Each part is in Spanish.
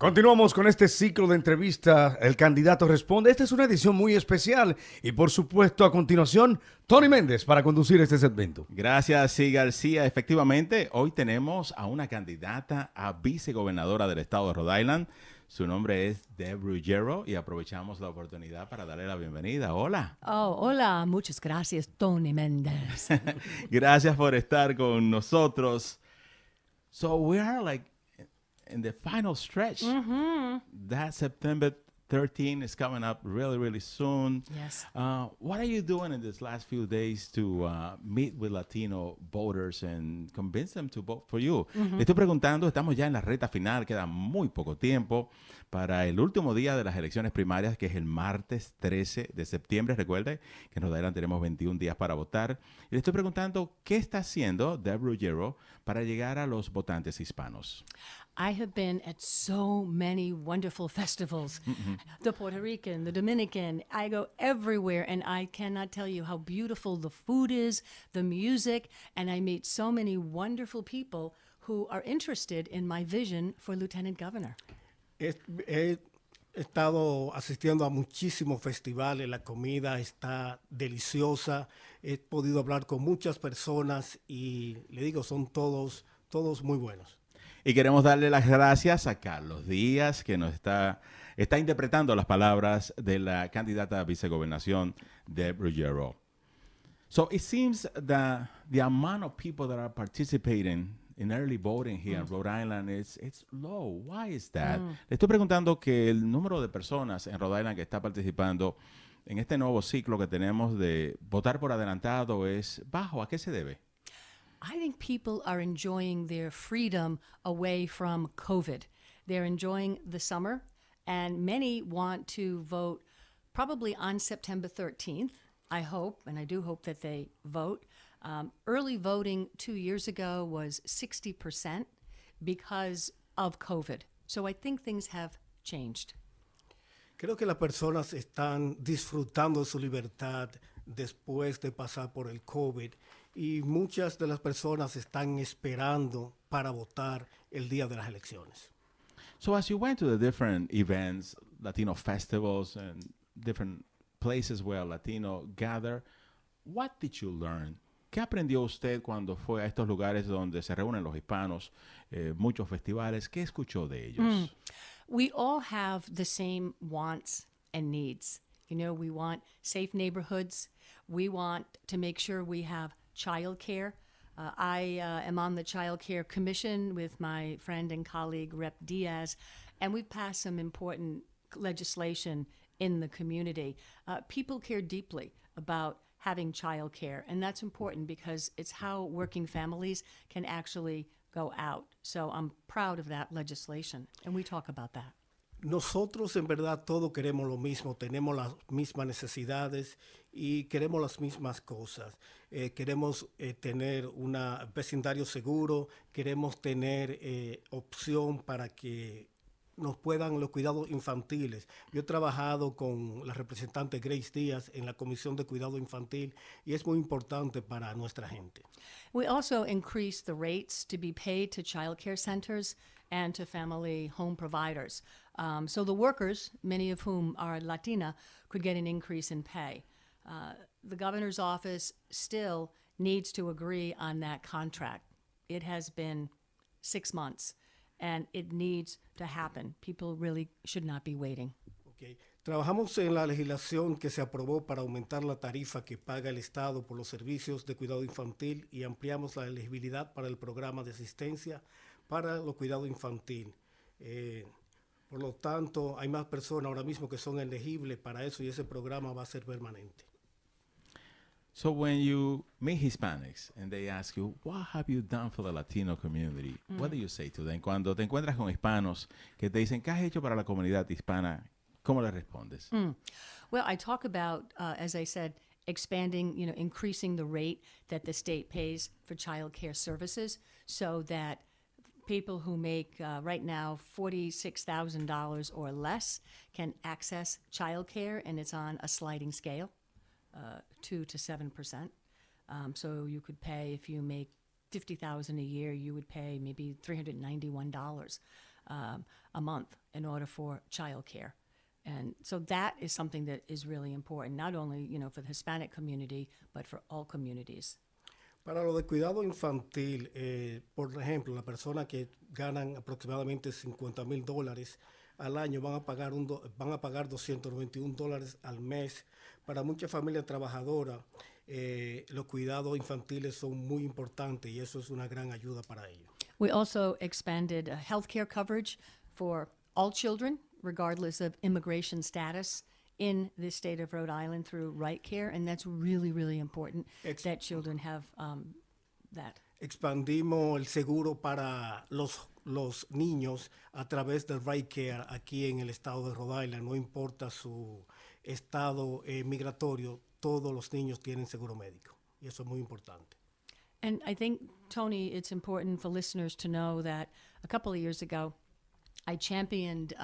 Continuamos con este ciclo de entrevistas, El Candidato Responde. Esta es una edición muy especial y, por supuesto, a continuación, Tony Méndez para conducir este segmento. Gracias, sí, García. Efectivamente, hoy tenemos a una candidata a vicegobernadora del estado de Rhode Island. Su nombre es Deb Ruggiero y aprovechamos la oportunidad para darle la bienvenida. Hola. Oh, hola, muchas gracias, Tony Méndez. Gracias por estar con nosotros. So we are like in the final stretch. That September 13 is coming up really, really soon. Yes. What are you doing in these last few days to meet with Latino voters and convince them to vote for you? Le estoy preguntando, estamos ya en la recta final, queda muy poco tiempo para el último día de las elecciones primarias, que es el martes 13 de septiembre. Recuerde que en Rhode Island tenemos 21 días para votar. Y le estoy preguntando, ¿qué está haciendo Deb Ruggiero para llegar a los votantes hispanos? I have been at so many wonderful festivals. The Puerto Rican, the Dominican. I go everywhere, and I cannot tell you how beautiful the food is, the music, and I meet so many wonderful people who are interested in my vision for Lieutenant Governor. He estado asistiendo a muchísimos festivales, la comida está deliciosa, he podido hablar con muchas personas y le digo, son todos muy buenos. Y queremos darle las gracias a Carlos Díaz, que nos está interpretando las palabras de la candidata a vicegobernación de Ruggiero. So it seems that the amount of people that are participating in early voting here in Rhode Island it's low. Why is that? Le estoy preguntando que el número de personas en Rhode Island que está participando en este nuevo ciclo que tenemos de votar por adelantado es bajo. ¿A qué se debe? I think people are enjoying their freedom away from COVID. They're enjoying the summer, and many want to vote probably on September 13th. I hope, and I do hope that they vote. Early voting 2 years ago was 60% because of COVID. So I think things have changed. Creo que las personas están disfrutando de su libertad después de pasar por el COVID y muchas de las personas están esperando para votar el día de las elecciones. So as you went to the different events, Latino festivals and different places where Latino gather, what did you learn? ¿Qué aprendió usted cuando fue a estos lugares donde se reúnen los hispanos, muchos festivales? ¿Qué escuchó de ellos? We all have the same wants and needs. You know, we want safe neighborhoods. We want to make sure we have child care. I am on the Child Care Commission with my friend and colleague, Rep. Diaz, and we've passed some important legislation in the community. People care deeply about having child care, and that's important because it's how working families can actually go out. So I'm proud of that legislation, and we talk about that. Nosotros en verdad todos queremos lo mismo, tenemos las mismas necesidades y queremos las mismas cosas. Queremos tener un vecindario seguro, queremos tener opción para que nos puedan los cuidados infantiles. Yo he trabajado con la representante Grace Díaz en la Comisión de Cuidado Infantil y es muy importante para nuestra gente. We also increased the rates to be paid to child care centers and to family home providers. So the workers, many of whom are Latina, could get an increase in pay. The governor's office still needs to agree on that contract. It has been 6 months, and it needs to happen. People really should not be waiting. Okay. Trabajamos en la legislación que se aprobó para aumentar la tarifa que paga el Estado por los servicios de cuidado infantil y ampliamos la elegibilidad para el programa de asistencia para los cuidados infantil. Por lo tanto, hay más personas ahora mismo que son elegibles para eso y ese programa va a ser permanente. So when you meet Hispanics and they ask you, what have you done for the Latino community? What do you say to them? Cuando te encuentras con hispanos que te dicen, ¿qué has hecho para la comunidad hispana? ¿Cómo le respondes? Well, I talk about, as I said, expanding, increasing the rate that the state pays for child care services so that people who make right now $46,000 or less can access child care, and it's on a sliding scale, 2 to 7%. So you could pay, if you make $50,000 a year, you would pay maybe $391 a month in order for childcare. And so that is something that is really important, not only, for the Hispanic community, but for all communities. Para lo de cuidado infantil, por ejemplo, las personas que ganan aproximadamente $50,000 al año van a pagar $291 al mes. Para muchas familias trabajadoras, los cuidados infantiles son muy importantes y eso es una gran ayuda para ellos. We also expanded health care coverage for all children, regardless of immigration status, in the state of Rhode Island through Right Care, and that's really, really important that children have that. Expandimos el seguro para los niños a través del Right Care aquí en el estado de Rhode Island. No importa su estado migratorio, todos los niños tienen seguro médico, y eso es muy importante. And I think, Tony, it's important for listeners to know that a couple of years ago, I championed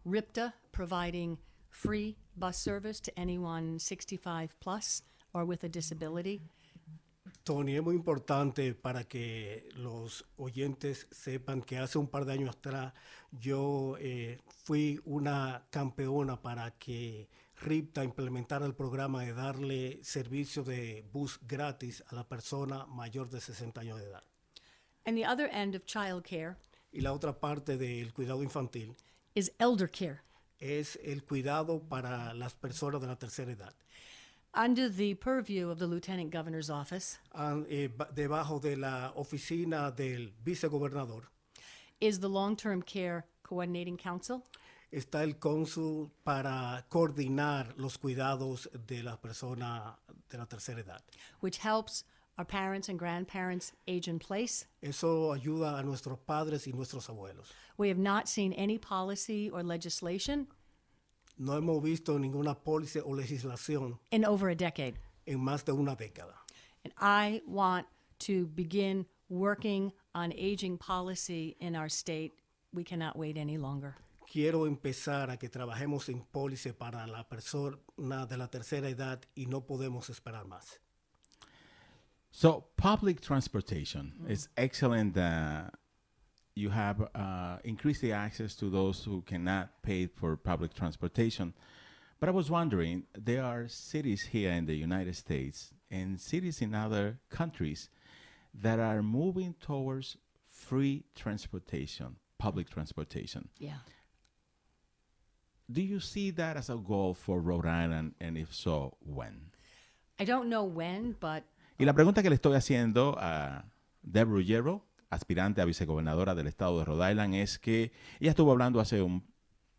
RIPTA providing free bus service to anyone 65 plus or with a disability. Tony, es muy importante para que los oyentes sepan que hace un par de años atrás yo fui una campeona para que RIPTA implementara el programa de darle servicio de bus gratis a la persona mayor de 60 años de edad. And the other end of child care Y la otra parte del cuidado infantil is elder care. es el cuidado para las personas de la tercera edad. Under the purview of the Lieutenant Governor's Office Debajo de la oficina del vicegobernador is the Long-Term Care Coordinating Council, está el cónsul para coordinar los cuidados de la persona de la tercera edad. which helps our parents and grandparents age in place. Eso ayuda a nuestros padres y nuestros abuelos. We have not seen any policy or legislation No hemos visto ninguna póliza o legislación in over a decade. en más de una década. And I want to begin working on aging policy in our state. We cannot wait any longer. Quiero empezar a que trabajemos en póliza para la persona de la tercera edad y no podemos esperar más. So public transportation is excellent. You have increased the access to those who cannot pay for public transportation. But I was wondering, there are cities here in the United States and cities in other countries that are moving towards free transportation, public transportation. Yeah. Do you see that as a goal for Rhode Island? And if so, when? I don't know when, but Y la pregunta que le estoy haciendo a Deb Ruggiero, aspirante a vicegobernadora del estado de Rhode Island, es que ella estuvo hablando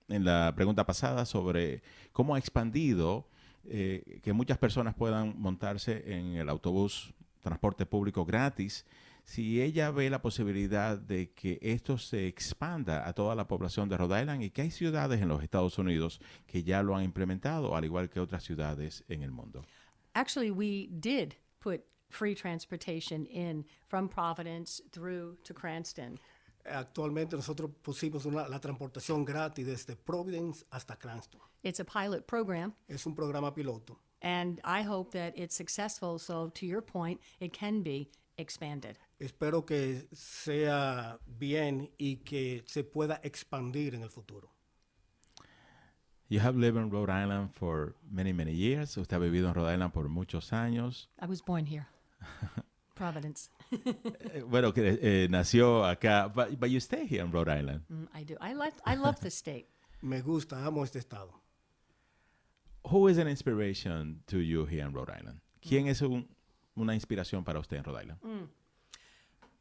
en la pregunta pasada sobre cómo ha expandido que muchas personas puedan montarse en el autobús, transporte público gratis, si ella ve la posibilidad de que esto se expanda a toda la población de Rhode Island y que hay ciudades en los Estados Unidos que ya lo han implementado, al igual que otras ciudades en el mundo. actually we did put free transportation in from Providence through to Cranston. Actualmente nosotros pusimos la transportación gratis desde Providence hasta Cranston. It's a pilot program, Es un programa piloto. and I hope that it's successful, so to your point, it can be expanded. Espero que sea bien y que se pueda expandir en el futuro. You have lived in Rhode Island for many, many years. Usted ha vivido en Rhode Island por muchos años. I was born here, Providence. Bueno, que nació acá, but you stay here in Rhode Island. I do. I love the state. Me gusta, amo este estado. Who is an inspiration to you here in Rhode Island? ¿Quién es una inspiración para usted en Rhode Island?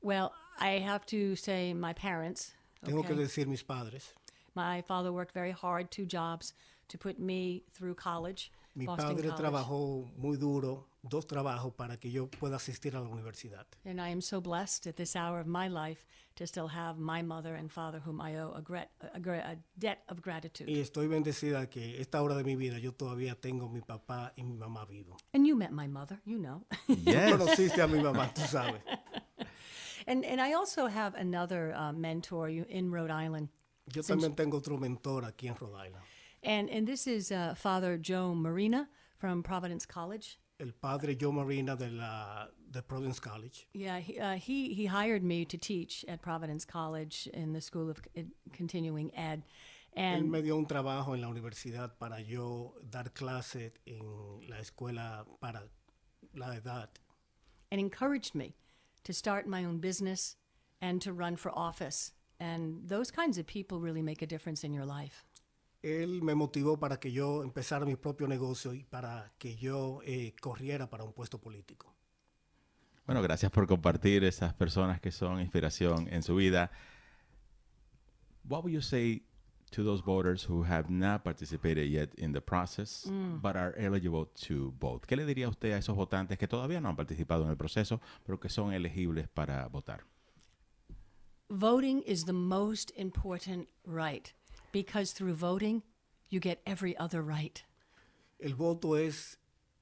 Well, I have to say my parents. Tengo que okay? decir mis padres. My father worked very hard, 2 jobs, to put me through college, Mi Boston padre College. trabajó muy duro, 2 trabajos para que yo pueda asistir a la universidad. And I am so blessed at this hour of my life to still have my mother and father, whom I owe a debt of gratitude. Y estoy bendecida que esta hora de mi vida yo todavía tengo mi papá y mi mamá vivos. And you met my mother, you know. Yes. Conociste a mi mamá, tú sabes. And I also have another mentor in Rhode Island. Yo también tengo otro mentor aquí en Rhode Island. And this is Father Joe Marina from Providence College. El padre Joe Marina de Providence College. Yeah, he hired me to teach at Providence College in the School of Continuing Ed. Él And me dio un trabajo en la universidad para yo dar clases en la escuela para la edad. and encouraged me to start my own business and to run for office. And those kinds of people really make a difference in your life. Él me motivó para que yo empezara mi propio negocio y para que yo corriera para un puesto político. Bueno, gracias por compartir esas personas que son inspiración en su vida. What would you say to those voters who have not participated yet in the process, but are eligible to vote? ¿Qué le diría usted a esos votantes que todavía no han participado en el proceso, pero que son elegibles para votar? Voting is the most important right because through voting, you get every other right. El voto es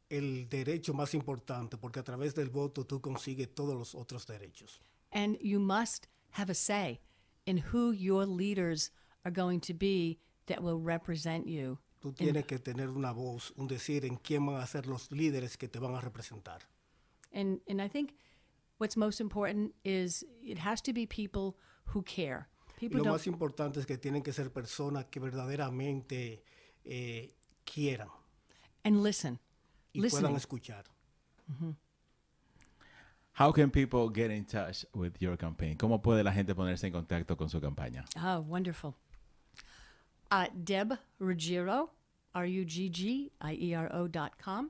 el derecho más importante porque a través del voto tú consigues todos los otros derechos. And you must have a say in who your leaders are going to be that will represent you. Tú tienes que tener una voz, un decir en quién van a ser los líderes que te van a representar. And I think what's most important is it has to be people who care. Y People lo don't, más importante es que tienen que ser personas que verdaderamente quieran and listen. y Listening. puedan escuchar. How can people get in touch with your campaign? ¿Cómo puede la gente ponerse en contacto con su campaña? Oh, wonderful. Deb Ruggiero, RUGGIERO.com.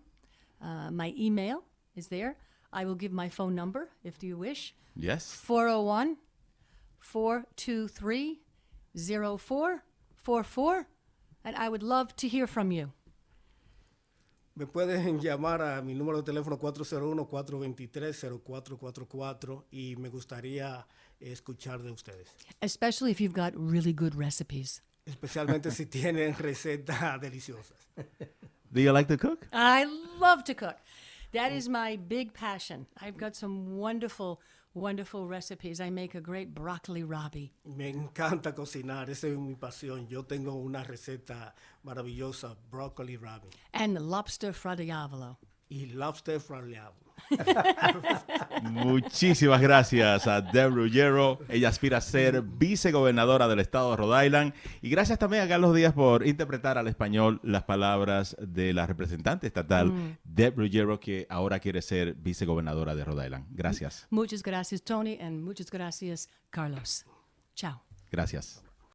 My email is there. I will give my phone number if you wish. Yes. 401-423-0444. And I would love to hear from you. Me pueden llamar a mi número de teléfono 401-423-0444 y me gustaría escuchar de ustedes. Especially if you've got really good recipes. Especialmente si tienen recetas deliciosas. Do you like to cook? I love to cook. That is my big passion. I've got some wonderful, wonderful recipes. I make a great broccoli rabi. Me encanta cocinar, esa es mi pasión. Yo tengo una receta maravillosa, broccoli rabi And lobster fra diavolo. y lobster fraleado. Muchísimas gracias a Deb Ruggiero. Ella aspira a ser vicegobernadora del estado de Rhode Island. Y gracias también a Carlos Díaz por interpretar al español las palabras de la representante estatal Deb Ruggiero, que ahora quiere ser vicegobernadora de Rhode Island. Gracias. Muchas gracias, Tony, and muchas gracias, Carlos. Ciao. Gracias.